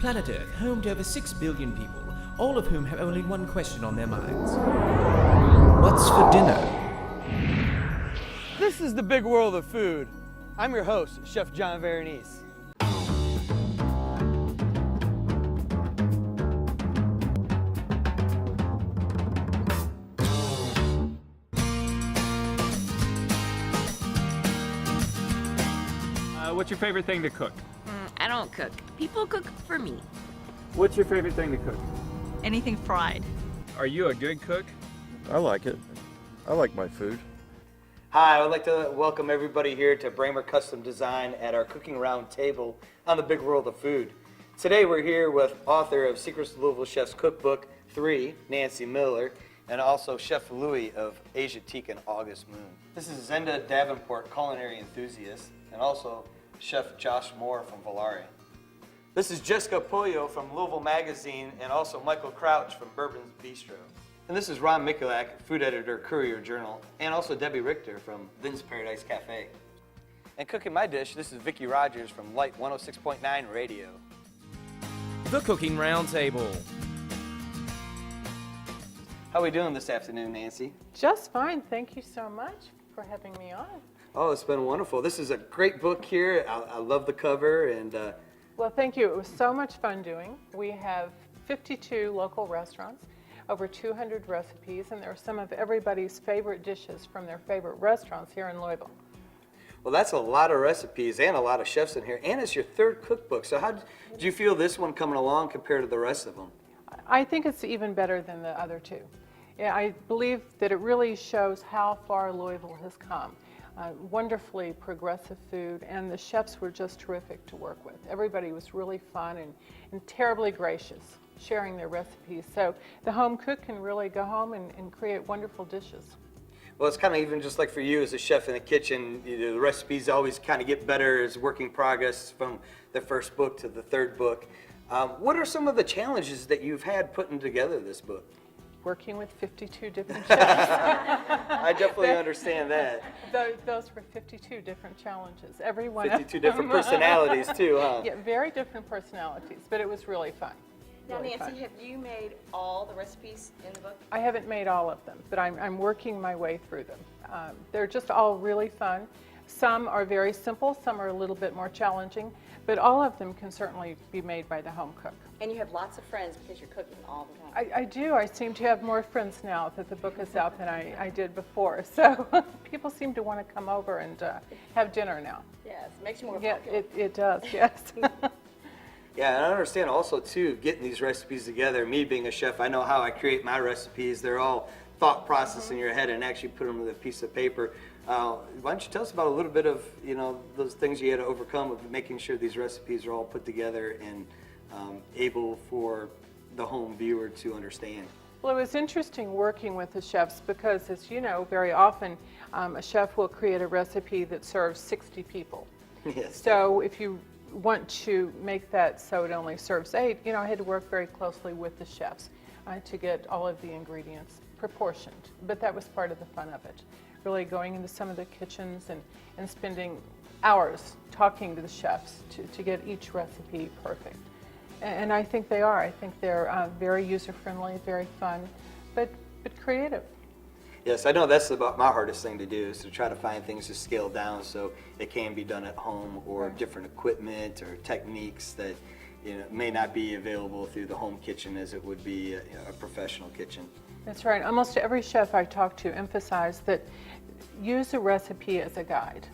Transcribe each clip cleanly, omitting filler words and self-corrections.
Planet Earth, home to over 6 billion people, all of whom have only one question on their minds. What's for dinner? This is the big world of food. I'm your host, Chef John Veronese. What's your favorite thing to cook? I don't cook. People cook for me. What's your favorite thing to cook? Anything fried. Are you a good cook? I like it. I like my food. Hi, I would like to welcome everybody here to Bramer Custom Design at our cooking roundtable on the big world of food. Today we're here with author of Secrets of Louisville Chefs Cookbook 3, Nancy Miller, and also Chef Louis of Asiatique and August Moon. This is Zenda Davenport, culinary enthusiast, and also Chef Josh Moore from Valari. This is Jessica Pollo from Louisville Magazine, and also Michael Crouch from Bourbon's Bistro. And this is Ron Mikulak, food editor, Courier Journal, and also Debbie Richter from Lynn's Paradise Cafe. And cooking my dish, this is Vicki Rogers from Light 106.9 Radio. The Cooking Roundtable. How are we doing this afternoon, Nancy? Just fine. Thank you so much for having me on. Oh, it's been wonderful. This is a great book here. I love the cover. And Well, thank you. It was so much fun doing. We have 52 local restaurants, over 200 recipes, and there are some of everybody's favorite dishes from their favorite restaurants here in Louisville. well, that's a lot of recipes and a lot of chefs in here. And it's your third cookbook. So how did you feel this one coming along compared to the rest of them? I think it's even better than the other two. Yeah, I believe that it really shows how far Louisville has come. Wonderfully progressive food, and the chefs were just terrific to work with. Everybody was really fun and terribly gracious, sharing their recipes. So the home cook can really go home and create wonderful dishes. Well, it's kind of even just like for you as a chef in the kitchen, the recipes always kind of get better as working progress from the first book to the third book. What are some of the challenges that you've had putting together this book? Working with 52 different chefs. I definitely understand that. Those were 52 different challenges. Every one 52 different personalities too, huh? Yeah, very different personalities, but it was really fun. Now, Really Nancy, fun. have you made all the recipes in the book? I haven't made all of them, but I'm working my way through them. They're just all really fun. Some are very simple, some are a little bit more challenging, but all of them can certainly be made by the home cook. And you have lots of friends because you're cooking all the time. I do. I seem to have more friends now that the book is out than I did before. So people seem to want to come over and have dinner now. Yes, it makes you more Yeah, popular. it does, yes. Yeah, and I understand also too, getting these recipes together. Me being a chef, I know how I create my recipes. They're all thought process in your head and actually put them with a piece of paper. Why don't you tell us about a little bit of, those things you had to overcome of making sure these recipes are all put together and able for the home viewer to understand? Well, it was interesting working with the chefs because, as you know, very often a chef will create a recipe that serves 60 people. Yes. So if you want to make that so it only serves 8, I had to work very closely with the chefs to get all of the ingredients proportioned. But that was part of the fun of it, really going into some of the kitchens and spending hours talking to the chefs to get each recipe perfect. And I think they are. I think they're very user-friendly, very fun, but creative. Yes, I know that's about my hardest thing to do, is to try to find things to scale down so it can be done at home, or different equipment or techniques that may not be available through the home kitchen as it would be a professional kitchen. That's right. Almost every chef I talk to emphasized that use a recipe as a guide,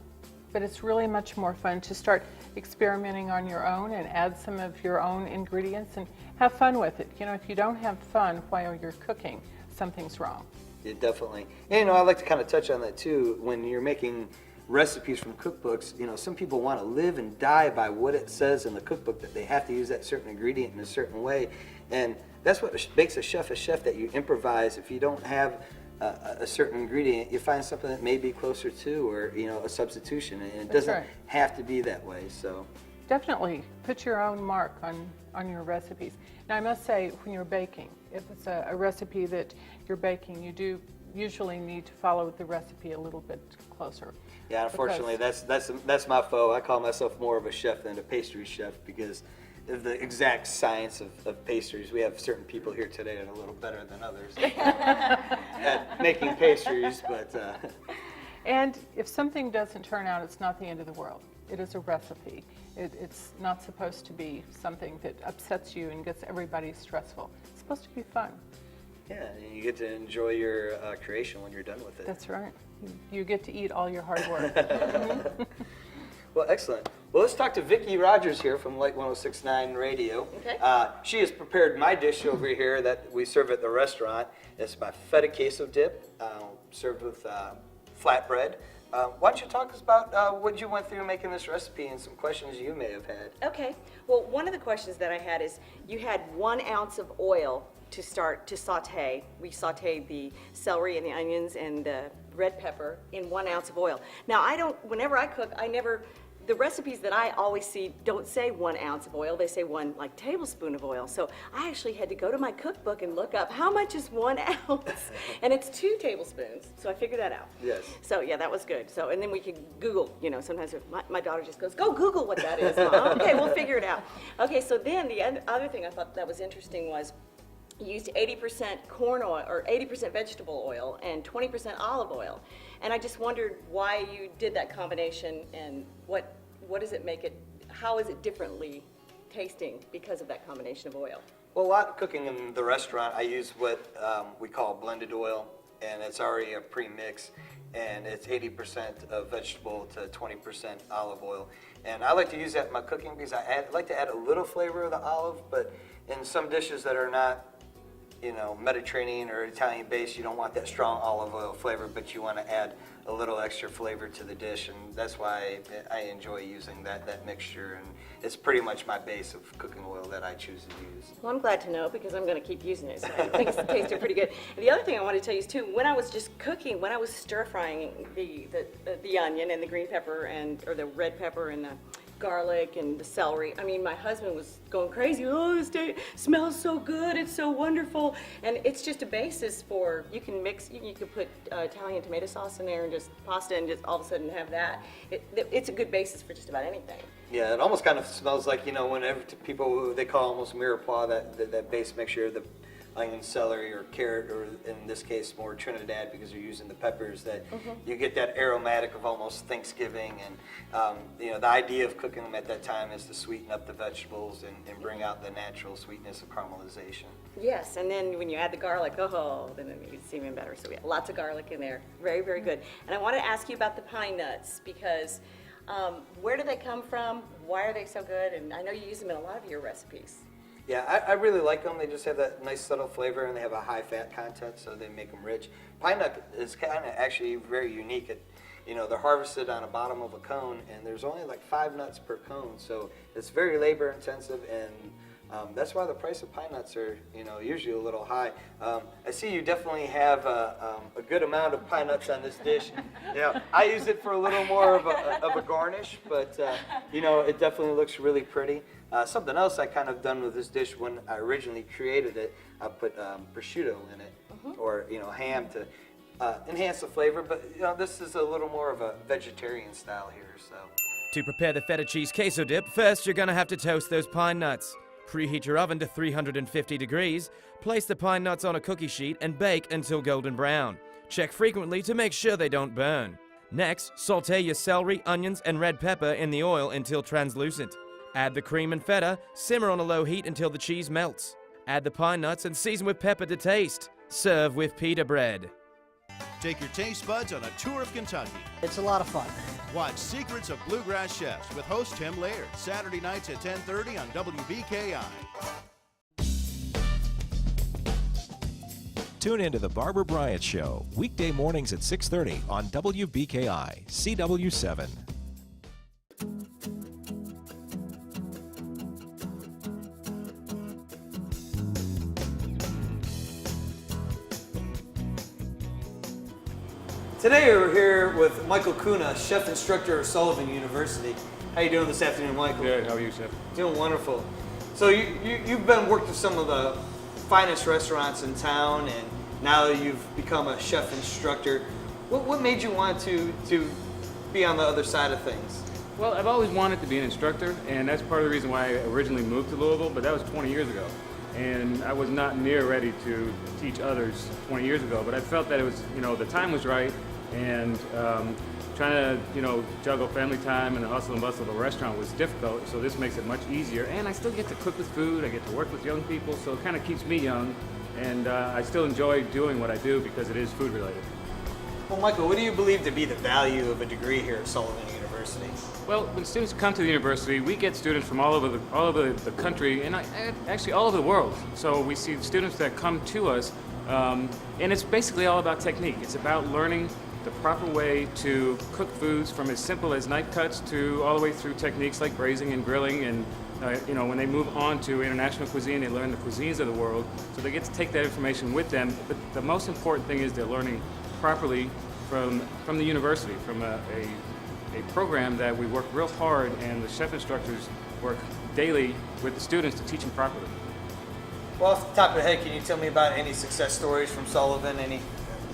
but it's really much more fun to start experimenting on your own and add some of your own ingredients and have fun with it. If you don't have fun while you're cooking, something's wrong. Yeah, definitely. And I like to kind of touch on that too. When you're making recipes from cookbooks, some people want to live and die by what it says in the cookbook, that they have to use that certain ingredient in a certain way. And that's what makes a chef, that you improvise. If you don't have a certain ingredient, you find something that may be closer to, or a substitution, and it doesn't have to be that way. So definitely put your own mark on your recipes. Now, I must say, when you're baking, if it's a recipe that you're baking, you do usually need to follow the recipe a little bit closer. Yeah, unfortunately, that's my foe. I call myself more of a chef than a pastry chef, because the exact science of pastries. We have certain people here today that are a little better than others at making pastries, but... And if something doesn't turn out, it's not the end of the world. It is a recipe. It's not supposed to be something that upsets you and gets everybody stressful. It's supposed to be fun. Yeah, and you get to enjoy your creation when you're done with it. That's right. You get to eat all your hard work. Well, excellent. Well, let's talk to Vicki Rogers here from Light 106.9 Radio. Okay. She has prepared my dish over here that we serve at the restaurant. It's my feta queso dip, served with flatbread. Why don't you talk to us about what you went through making this recipe and some questions you may have had. Okay. Well, one of the questions that I had is you had 1 ounce of oil to start to saute. We sauteed the celery and the onions and the red pepper in 1 ounce of oil. Now, whenever I cook, the recipes that I always see don't say 1 ounce of oil, they say 1 tablespoon of oil. So I actually had to go to my cookbook and look up how much is 1 ounce, and it's 2 tablespoons. So I figured that out. Yes. So yeah, that was good. So, and then we could Google, sometimes if my daughter just goes, go Google what that is, Mom. Okay, we'll figure it out. Okay, so then the other thing I thought that was interesting was you used 80% corn oil or 80% vegetable oil and 20% olive oil. And I just wondered why you did that combination and what does it make it, how is it differently tasting because of that combination of oil? Well, a lot of cooking in the restaurant, I use what we call blended oil, and it's already a pre-mix, and it's 80% of vegetable to 20% olive oil. And I like to use that in my cooking because I like to add a little flavor of the olive, but in some dishes that are not Mediterranean or Italian based, you don't want that strong olive oil flavor, but you want to add a little extra flavor to the dish, and that's why I enjoy using that mixture, and it's pretty much my base of cooking oil that I choose to use. Well, I'm glad to know because I'm going to keep using it. So I think it's tasting pretty good. And the other thing I wanted to tell you is too, when I was just cooking, when I was stir frying the onion and the green pepper or the red pepper and the garlic and the celery. I mean, my husband was going crazy. Oh, this smells so good. It's so wonderful. And it's just a basis for, you can mix, you can put Italian tomato sauce in there and just pasta and just all of a sudden have that. It's a good basis for just about anything. Yeah, it almost kind of smells like, whenever people, they call almost mirepoix, that base mixture, the onion, celery, or carrot, or in this case more Trinidad because you're using the peppers, that you get that aromatic of almost Thanksgiving, and the idea of cooking them at that time is to sweeten up the vegetables and bring out the natural sweetness of caramelization. Yes, and then when you add the garlic, then it's even better. So we have lots of garlic in there. Very, very good. And I want to ask you about the pine nuts because where do they come from? Why are they so good? And I know you use them in a lot of your recipes. Yeah, I really like them. They just have that nice subtle flavor, and they have a high fat content, so they make them rich. Pine nut is kind of actually very unique. They're harvested on the bottom of a cone, and there's only like 5 nuts per cone, so it's very labor intensive, and that's why the price of pine nuts are usually a little high. I see you definitely have a good amount of pine nuts on this dish. Yeah, I use it for a little more of a garnish, but it definitely looks really pretty. Something else I kind of done with this dish when I originally created it, I put prosciutto in it, or ham to enhance the flavor. But this is a little more of a vegetarian style here. So To prepare the feta cheese queso dip, first you're gonna have to toast those pine nuts. Preheat your oven to 350 degrees, place the pine nuts on a cookie sheet and bake until golden brown. Check frequently to make sure they don't burn. Next, saute your celery, onions, and red pepper in the oil until translucent. Add the cream and feta, simmer on a low heat until the cheese melts. Add the pine nuts and season with pepper to taste. Serve with pita bread. Take your taste buds on a tour of Kentucky. It's a lot of fun. Watch Secrets of Bluegrass Chefs with host Tim Laird, Saturday nights at 10:30 on WBKI. Tune in to The Barbara Bryant Show, weekday mornings at 6:30 on WBKI, CW7. today we're here with Michael Kuna, chef instructor at Sullivan University. How you doing this afternoon, Michael? Good. How are you, Chef? Doing wonderful. So you've worked with some of the finest restaurants in town, and now you've become a chef instructor. What made you want to be on the other side of things? Well, I've always wanted to be an instructor, and that's part of the reason why I originally moved to Louisville, but that was 20 years ago. And I was not near ready to teach others 20 years ago, but I felt that it was, the time was right, and trying to, juggle family time and the hustle and bustle of a restaurant was difficult, so this makes it much easier. And I still get to cook with food, I get to work with young people, so it kind of keeps me young, and I still enjoy doing what I do because it is food related. Well, Michael, what do you believe to be the value of a degree here at Sullivan University? Well, when students come to the university, we get students from all over the country and actually all over the world. So we see students that come to us, and it's basically all about technique. It's about learning the proper way to cook foods from as simple as knife cuts to all the way through techniques like braising and grilling. And when they move on to international cuisine, they learn the cuisines of the world. So they get to take that information with them. But the most important thing is they're learning properly from the university, from a program that we work real hard, and the chef instructors work daily with the students to teach them properly. Well, off the top of the head, can you tell me about any success stories from Sullivan? Any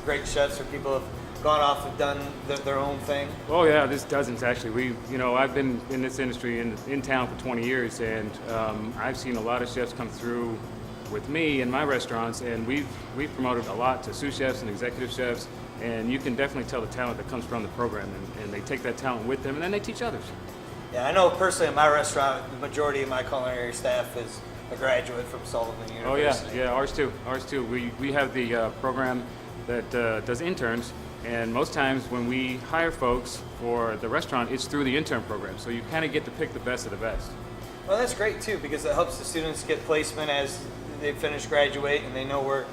great chefs or people have gone off and done their own thing? Oh yeah, there's dozens actually. I've been in this industry in town for 20 years, and I've seen a lot of chefs come through with me in my restaurants, and we've promoted a lot to sous chefs and executive chefs, and you can definitely tell the talent that comes from the program, and they take that talent with them, and then they teach others. Yeah, I know personally in my restaurant, the majority of my culinary staff is a graduate from Sullivan University. Oh yeah, ours too. We have the program that does interns, and most times when we hire folks for the restaurant, it's through the intern program, so you kind of get to pick the best of the best. Well, that's great too, because it helps the students get placement as they finish graduate and they know where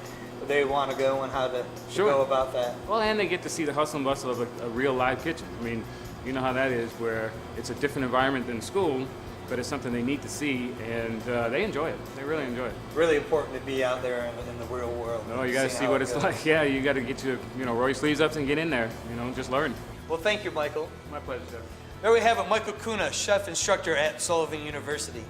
they want to go and how to go about that. Well, and they get to see the hustle and bustle of a real live kitchen. I mean, you know how that is, where it's a different environment than school, but it's something they need to see, and they enjoy it. They really enjoy it. Really important to be out there in the real world. Oh, you got to see what it's like. Yeah, you got to get roll your sleeves up and get in there. Just learn. Well, thank you, Michael. My pleasure, Jeff. There we have it, Michael Kuna, chef instructor at Sullivan University.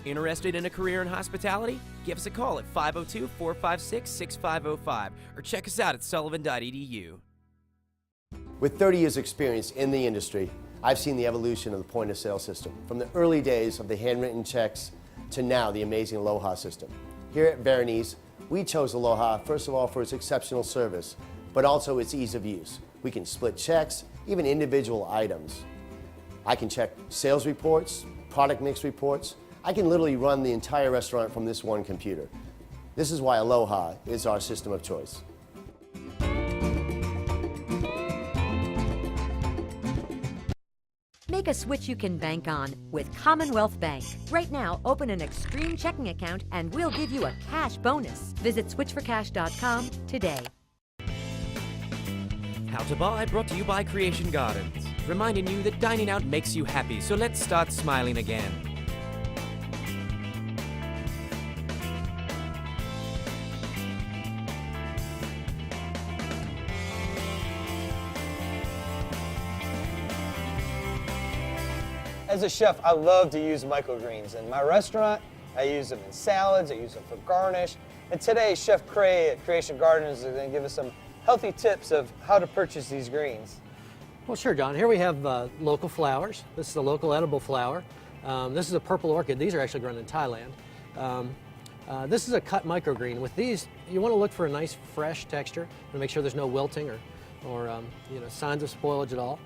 Interested in a career in hospitality? Give us a call at 502-456-6505 or check us out at sullivan.edu. With 30 years experience in the industry, I've seen the evolution of the point-of-sale system, from the early days of the handwritten checks to now the amazing Aloha system. Here at Veronese, we chose Aloha first of all for its exceptional service, but also its ease of use. We can split checks, even individual items. I can check sales reports, product mix reports. I can literally run the entire restaurant from this one computer. This is why Aloha is our system of choice. Make a switch you can bank on with Commonwealth Bank. Right now, open an Extreme checking account and we'll give you a cash bonus. Visit switchforcash.com today. How to Buy brought to you by Creation Gardens, reminding you that dining out makes you happy, so let's start smiling again. As a chef, I love to use microgreens. In my restaurant, I use them in salads, I use them for garnish. And today, Chef Cray at Creation Gardens is going to give us some healthy tips of how to purchase these greens. Well, sure, John. Here we have local flowers. This is a local edible flower. This is a purple orchid. These are actually grown in Thailand. This is a cut microgreen. With these, you want to look for a nice, fresh texture and make sure there's no wilting or signs of spoilage at all.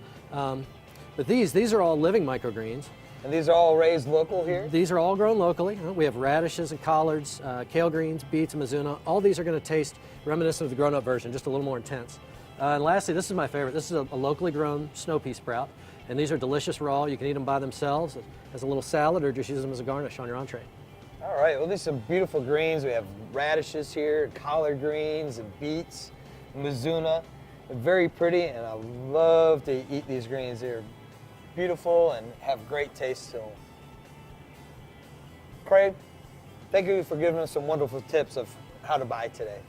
But these are all living microgreens. And these are all raised local here? These are all grown locally. We have radishes and collards, kale greens, beets, and mizuna. All these are going to taste reminiscent of the grown-up version, just a little more intense. And lastly, this is my favorite. This is a locally grown snow pea sprout. And these are delicious raw. You can eat them by themselves as a little salad or just use them as a garnish on your entree. All right, well, these are some beautiful greens. We have radishes here, collard greens, and beets, mizuna. They're very pretty, and I love to eat these greens. They're beautiful and have great taste to them. Craig, thank you for giving us some wonderful tips of how to buy today.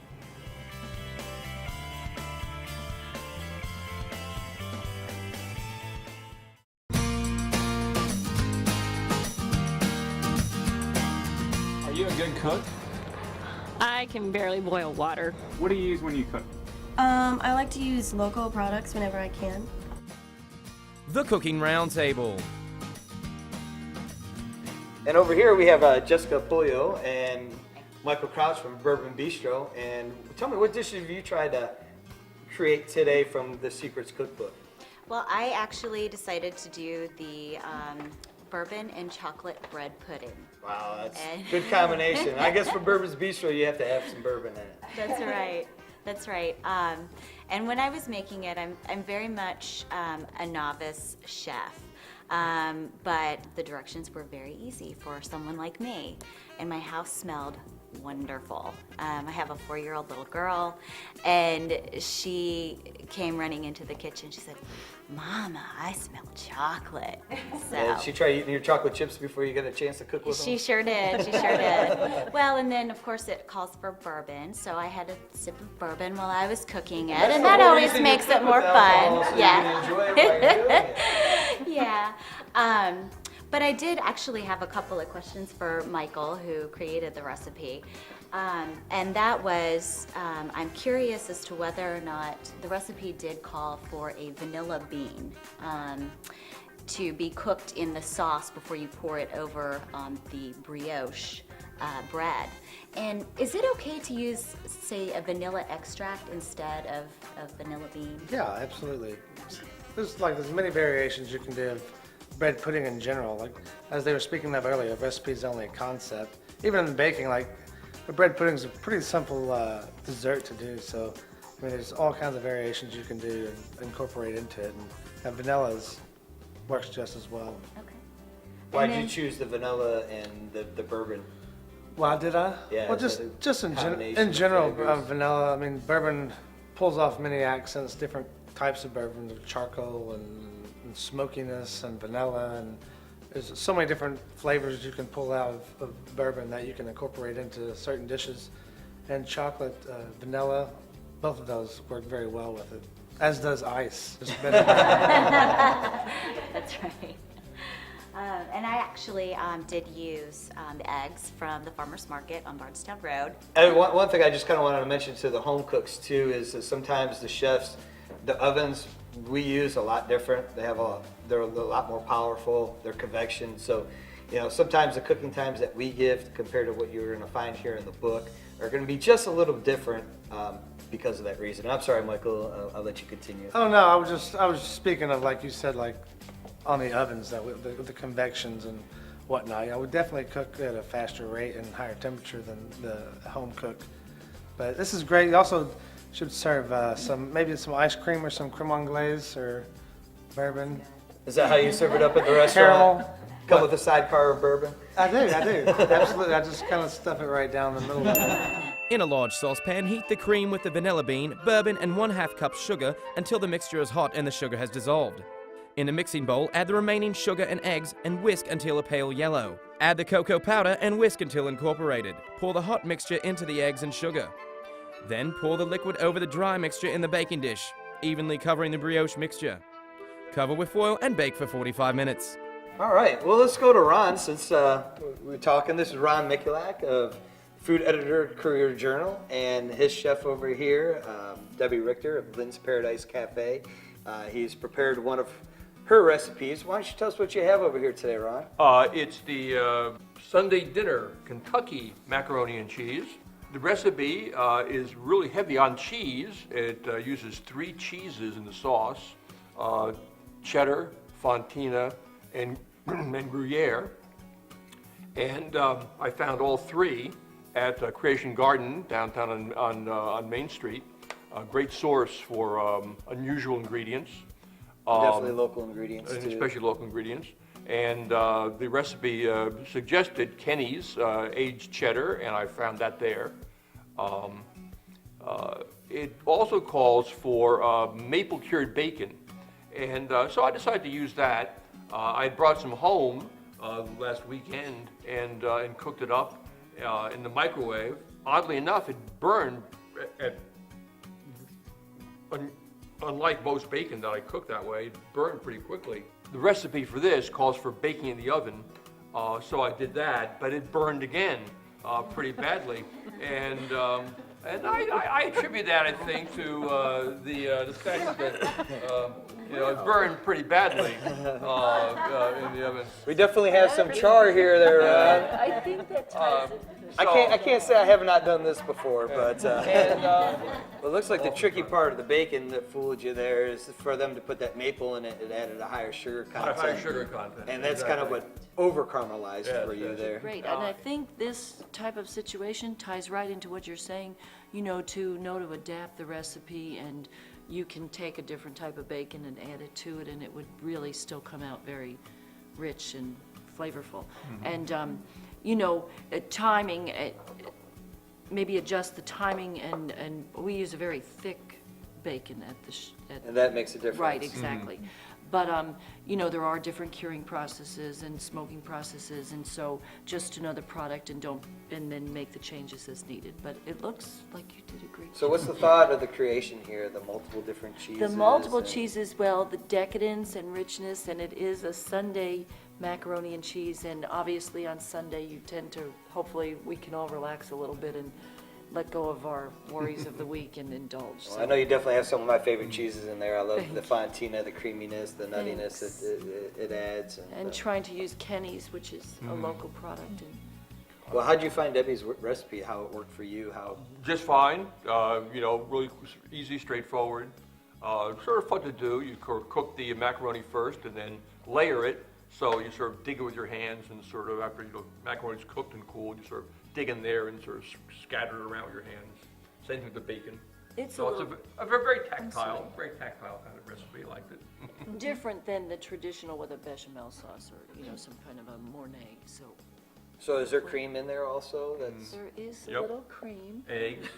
Are you a good cook? I can barely boil water. What do you use when you cook? I like to use local products whenever I can. The Cooking Roundtable. And over here we have Jessica Polio and Michael Crouch from Bourbon Bistro. And tell me, what dishes have you tried to create today from the Secrets Cookbook? Well, I actually decided to do the bourbon and chocolate bread pudding. Wow, that's a good combination. I guess for Bourbon's Bistro, you have to have some bourbon in it. That's right. That's right. And when I was making it, I'm very much a novice chef. But the directions were very easy for someone like me. And my house smelled wonderful. I have a 4-year-old little girl, and she came running into the kitchen. She said, "Mama, I smell chocolate." So Did she try eating your chocolate chips before you got a chance to cook with them? she sure did. She sure did. Well, and then of course it calls for bourbon, so I had a sip of bourbon while I was cooking it, and that always makes it more fun. So Yeah. you can enjoy it while you're doing it. Yeah. But I did actually have a couple of questions for Michael, who created the recipe. And that was, I'm curious as to whether or not the recipe did call for a vanilla bean to be cooked in the sauce before you pour it over the brioche bread. And is it okay to use, say, a vanilla extract instead of vanilla bean? Yeah, absolutely. There's many variations you can do of bread pudding in general. Like, as they were speaking of earlier, recipe is only a concept. Even in baking, the bread pudding is a pretty simple dessert to do. So, I mean, there's all kinds of variations you can do and incorporate into it. And vanilla works just as well. Okay. Why did you choose the vanilla and the bourbon? Why did I? Yeah, well, just in general, vanilla. I mean, bourbon pulls off many accents, different types of bourbon, charcoal and smokiness and vanilla, and there's so many different flavors you can pull out of bourbon that you can incorporate into certain dishes. And chocolate, vanilla, both of those work very well with it, as does ice. Just better. That's right. And I actually did use the eggs from the farmer's market on Bardstown Road. And one thing I just kind of wanted to mention to the home cooks too is that sometimes the chefs, the ovens we use a lot different. They're a lot more powerful. They're convection. So, sometimes the cooking times that we give compared to what you're going to find here in the book are going to be just a little different because of that reason. I'm sorry, Michael. I'll let you continue. Oh no, I was just speaking of, like you said, like on the ovens, the convections and whatnot. I would definitely cook at a faster rate and higher temperature than the home cook. But this is great. You also should serve maybe some ice cream or some creme anglaise or bourbon. Is that how you serve it up at the restaurant? Caramel. Come with a sidecar of bourbon? I do. Absolutely. I just kind of stuff it right down the middle of it. In a large saucepan, heat the cream with the vanilla bean, bourbon, and 1/2 cup sugar until the mixture is hot and the sugar has dissolved. In a mixing bowl, add the remaining sugar and eggs and whisk until a pale yellow. Add the cocoa powder and whisk until incorporated. Pour the hot mixture into the eggs and sugar. Then pour the liquid over the dry mixture in the baking dish, evenly covering the brioche mixture. Cover with foil and bake for 45 minutes. All right, well, let's go to Ron since we're talking. This is Ron Mikulak of Food Editor at Courier Journal, and his chef over here, Debbie Richter of Lynn's Paradise Cafe. He's prepared one of her recipes. Why don't you tell us what you have over here today, Ron? It's the Sunday dinner Kentucky macaroni and cheese. The recipe is really heavy on cheese. It uses 3 cheeses in the sauce, cheddar, fontina, and Gruyere. And I found all 3 at Creation Garden downtown on Main Street. A great source for unusual ingredients. Definitely local ingredients too. Especially local ingredients. And the recipe suggested Kenny's aged cheddar, and I found that there. It also calls for maple cured bacon, and so I decided to use that. I brought some home last weekend and cooked it up in the microwave. Oddly enough, it burned unlike most bacon that I cook that way, it burned pretty quickly. The recipe for this calls for baking in the oven, so I did that, but it burned again pretty badly. And I attribute that, I think, to the fact that You know, it's burned pretty badly in the oven. We definitely have some char here there. I think that ties into I can't say I have not done this before, but it looks like the tricky part of the bacon that fooled you there is for them to put that maple in it. It added a higher sugar content. Higher sugar content. And that's kind of what over caramelized for you there. Great, and I think this type of situation ties right into what you're saying, you know to adapt the recipe, and you can take a different type of bacon and add it to it, and it would really still come out very rich and flavorful. And timing, maybe adjust the timing, and we use a very thick bacon and that makes a difference. Right, exactly. But there are different curing processes and smoking processes, and so just to know the product and then make the changes as needed. But it looks like you did a great job. So what's the thought of the creation here, the multiple different cheeses? The multiple cheeses, well, the decadence and richness, and it is a Sunday macaroni and cheese, and obviously on Sunday you tend to, hopefully we can all relax a little bit and let go of our worries of the week and indulge. Well, I know you definitely have some of my favorite cheeses in there. I love the fontina, the creaminess, the nuttiness that it adds. And trying to use Kenny's, which is a local product. Well, how did you find Debbie's recipe, how it worked for you? Just fine, really easy, straightforward. Sort of fun to do. You cook the macaroni first and then layer it. So you sort of dig it with your hands, and sort of after macaroni's cooked and cooled, you sort of dig in there and sort of scatter it around with your hands. Same thing with the bacon. It's a very tactile kind of recipe. I liked it. Different than the traditional with a bechamel sauce or some kind of a mornay. So is there cream in there also? There is a little cream. Eggs.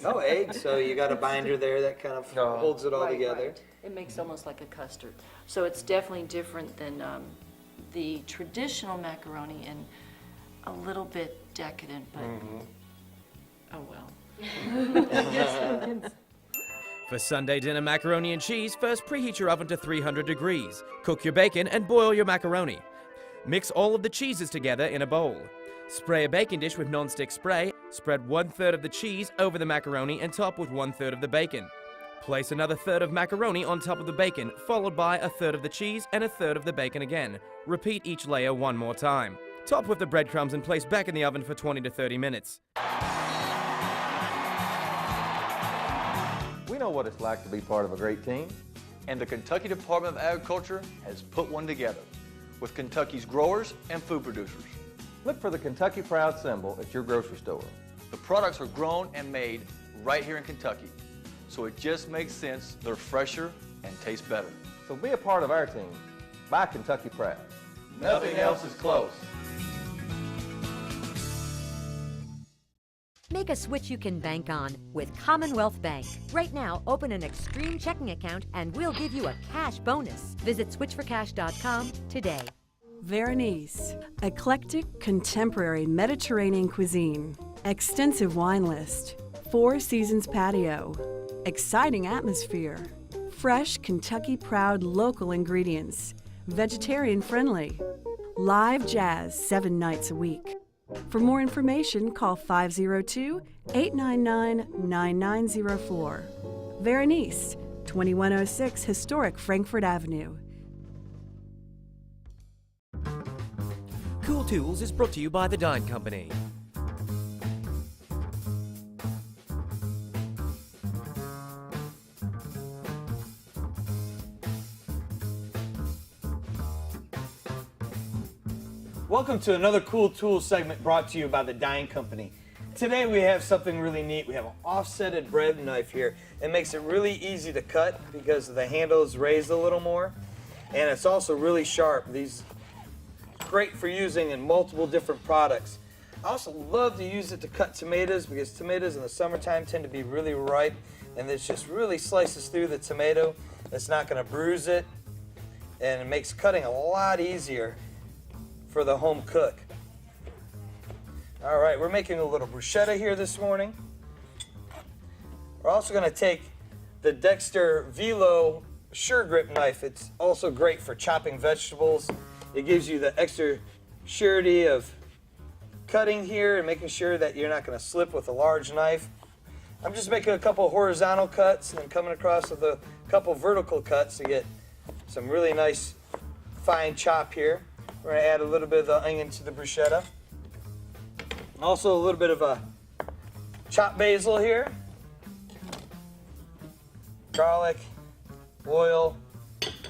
No eggs. So you got a binder there that kind of holds it all together. Right. It makes almost like a custard. So it's definitely different than the traditional macaroni, and a little bit decadent, but oh well. For Sunday dinner macaroni and cheese, first preheat your oven to 300 degrees. Cook your bacon and boil your macaroni. Mix all of the cheeses together in a bowl. Spray a baking dish with non-stick spray. Spread 1/3 of the cheese over the macaroni and top with 1/3 of the bacon. Place another third of macaroni on top of the bacon, followed by 1/3 of the cheese and 1/3 of the bacon again. Repeat each layer one more time. Top with the breadcrumbs and place back in the oven for 20 to 30 minutes. We know what it's like to be part of a great team, and the Kentucky Department of Agriculture has put one together with Kentucky's growers and food producers. Look for the Kentucky Proud symbol at your grocery store. The products are grown and made right here in Kentucky, so it just makes sense they're fresher and taste better. So be a part of our team. Buy Kentucky Proud. Nothing else is close. Make a switch you can bank on with Commonwealth Bank. Right now, open an Extreme checking account and we'll give you a cash bonus. Visit switchforcash.com today. Veronice, eclectic, contemporary Mediterranean cuisine, extensive wine list, Four Seasons patio, exciting atmosphere, fresh Kentucky Proud local ingredients, vegetarian friendly, live jazz 7 nights a week. For more information, call 502-899-9904. Veronice, 2106 Historic Frankfort Avenue. Cool Tools is brought to you by the Dine Company. Welcome to another Cool Tools segment brought to you by the Dine Company. Today we have something really neat. We have an offsetted bread knife here. It makes it really easy to cut because the handle is raised a little more, and it's also really sharp. These great for using in multiple different products. I also love to use it to cut tomatoes because tomatoes in the summertime tend to be really ripe, and this just really slices through the tomato. It's not going to bruise it, and it makes cutting a lot easier for the home cook. All right, we're making a little bruschetta here this morning. We're also going to take the Dexter Velo Sure Grip knife. It's also great for chopping vegetables. It gives you the extra surety of cutting here and making sure that you're not going to slip with a large knife. I'm just making a couple horizontal cuts and then coming across with a couple vertical cuts to get some really nice fine chop here. We're going to add a little bit of the onion to the bruschetta. Also a little bit of a chopped basil here. Garlic, oil,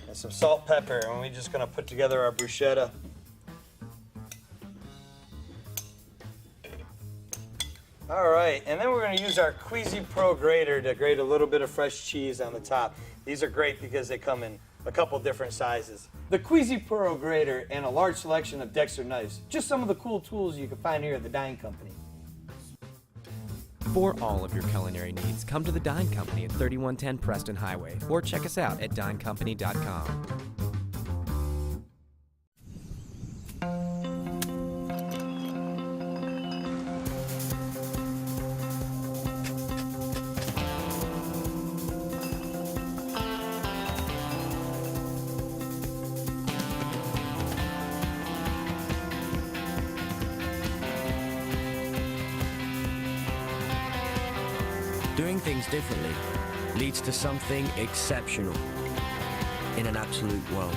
and some salt, pepper. And we're just going to put together our bruschetta. All right, and then we're going to use our Queso Pro grater to grate a little bit of fresh cheese on the top. These are great because they come in a couple different sizes. The Queso Pro grater and a large selection of Dexter knives. Just some of the cool tools you can find here at the Dine Company. For all of your culinary needs, come to the Dine Company at 3110 Preston Highway or check us out at dinecompany.com. Doing things differently leads to something exceptional in an absolute world.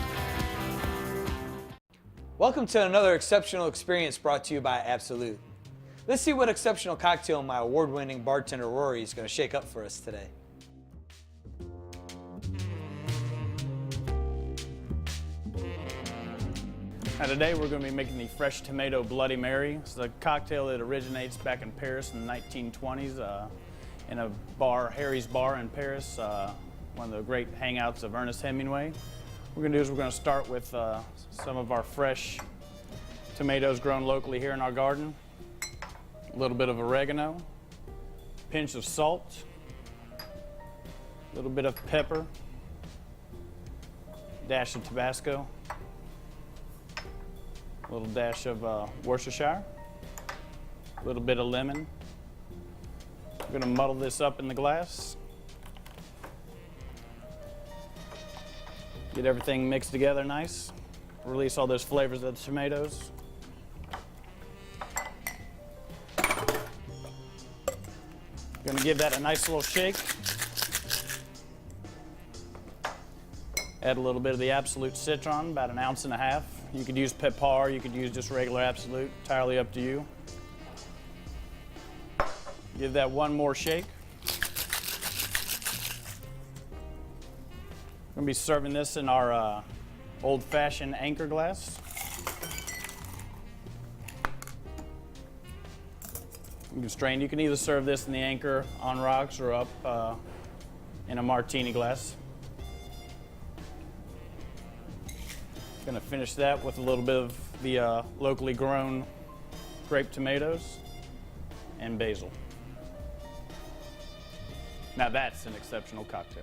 Welcome to another exceptional experience brought to you by Absolut. Let's see what exceptional cocktail my award-winning bartender Rory is going to shake up for us today. Now today we're going to be making the fresh tomato Bloody Mary. It's a cocktail that originates back in Paris in the 1920s in a bar, Harry's Bar in Paris, one of the great hangouts of Ernest Hemingway. What we're going to do is we're going to start with some of our fresh tomatoes grown locally here in our garden, a little bit of oregano, pinch of salt, a little bit of pepper, dash of Tabasco, a little dash of Worcestershire, a little bit of lemon. We're going to muddle this up in the glass. Get everything mixed together nice. Release all those flavors of the tomatoes. Going to give that a nice little shake. Add a little bit of the Absolut Citron, about 1.5 ounces. You could use Pepar, you could use just regular Absolut, entirely up to you. Give that one more shake. We're going to be serving this in our old-fashioned anchor glass. You can strain. You can either serve this in the anchor on rocks or up in a martini glass. Going to finish that with a little bit of the locally grown grape tomatoes and basil. Now that's an exceptional cocktail.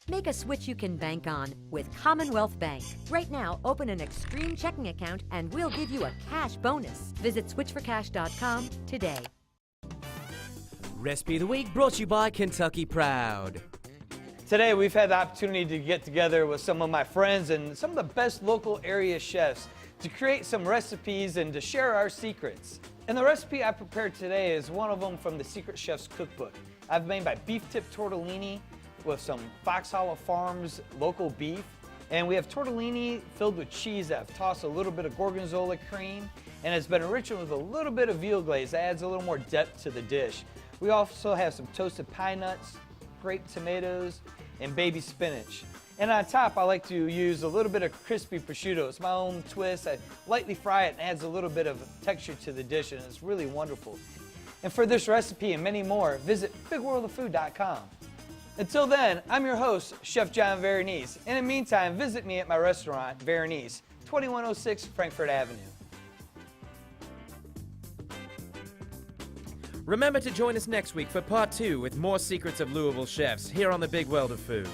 Make a switch you can bank on with Commonwealth Bank. Right now, open an Extreme checking account and we'll give you a cash bonus. Visit switchforcash.com today. Recipe of the Week brought to you by Kentucky Proud. Today we've had the opportunity to get together with some of my friends and some of the best local area chefs to create some recipes and to share our secrets. And the recipe I prepared today is one of them from the Secret Chef's Cookbook. I've made my beef tip tortellini with some Fox Hollow Farms local beef. And we have tortellini filled with cheese. I've tossed a little bit of gorgonzola cream and it's been enriched with a little bit of veal glaze that adds a little more depth to the dish. We also have some toasted pine nuts, grape tomatoes, and baby spinach. And on top, I like to use a little bit of crispy prosciutto. It's my own twist. I lightly fry it and adds a little bit of texture to the dish, and it's really wonderful. And for this recipe and many more, visit bigworldoffood.com. Until then, I'm your host, Chef John Veronese. And in the meantime, visit me at my restaurant, Veronese, 2106 Frankfurt Avenue. Remember to join us next week for part 2 with more secrets of Louisville chefs here on the Big World of Food.